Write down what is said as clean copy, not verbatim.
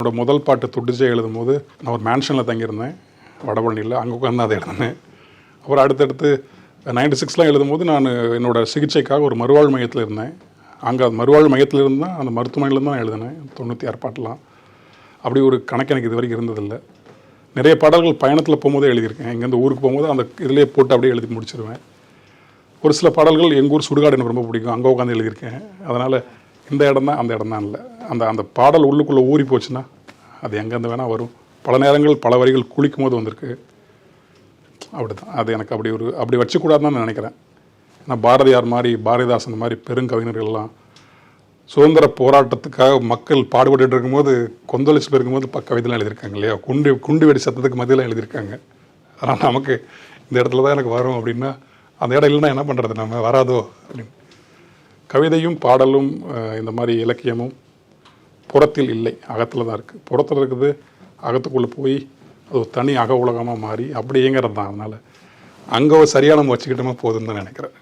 என்னோட முதல் பாட்டு துடிச்சே எழுதும்போது நான் ஒரு மேன்ஷனில் தங்கியிருந்தேன் வடபழனியில். அங்கே உட்காந்து அதை எழுதினேன். அப்புறம் அடுத்தடுத்து 96 எழுதும்போது நான் என்னோடய சிகிச்சைக்காக ஒரு மறுவாழ் மையத்தில் இருந்தேன். அங்கே அது மறுவாழ் மையத்தில் இருந்தால் அந்த மருத்துவமனையிலேருந்து தான் எழுதினேன் 96 பாட்டெலாம். அப்படி ஒரு கணக்கு எனக்கு இது வரைக்கும் இருந்ததில்லை. நிறைய பாடல்கள் பயணத்தில் போகும்போதே எழுதியிருக்கேன். இங்கேருந்து ஊருக்கு போகும்போது அந்த இதிலே போட்டு அப்படியே எழுதி முடிச்சிருவேன். ஒரு சில பாடல்கள் எங்கள் ஊர் சுடுகாடு எனக்கு ரொம்ப பிடிக்கும், அங்கே உட்காந்து எழுதியிருக்கேன். அதனால் இந்த இடம் தான் அந்த இடம் தான் இல்லை, அந்த பாடல் உள்ளுக்குள்ளே ஊறி போச்சுன்னா அது எங்கேருந்து வேணால் வரும். பல நேரங்கள் பல வரிகள் குளிக்கும் போது வந்திருக்கு. அப்படி தான் அது எனக்கு அப்படி வச்சுக்கூடாதுன்னு நான் நினைக்கிறேன். நான் பாரதியார் மாதிரி, பாரதிதாசன் மாதிரி பெருங்கவிஞர்கள்லாம் சுதந்திர போராட்டத்துக்காக மக்கள் பாடுபட்டு இருக்கும்போது கொந்தளிச்சு இருக்கும்போது கவிதைலாம் எழுதியிருக்காங்க இல்லையா, குண்டு வெடி சத்தத்துக்கு மத்தியெல்லாம் எழுதியிருக்காங்க. அதனால் நமக்கு இந்த இடத்துல தான் எனக்கு வரும் அப்படின்னா அந்த இடம் இல்லைன்னா என்ன பண்ணுறது, நம்ம வராதோ அப்படின்னு. கவிதையும் பாடலும் இந்த மாதிரி இலக்கியமும் புறத்தில் இல்லை, அகத்தில் தான் இருக்குது. புறத்தில் இருக்குது, அகத்துக்குள்ளே போய் அது ஒரு தனி அக உலகமாக மாறி அப்படி இயங்கிறது தான். அதனால் அங்கே ஒரு சரியான வச்சுக்கிட்டோமா போதுன்னு தான் நினைக்கிறேன்.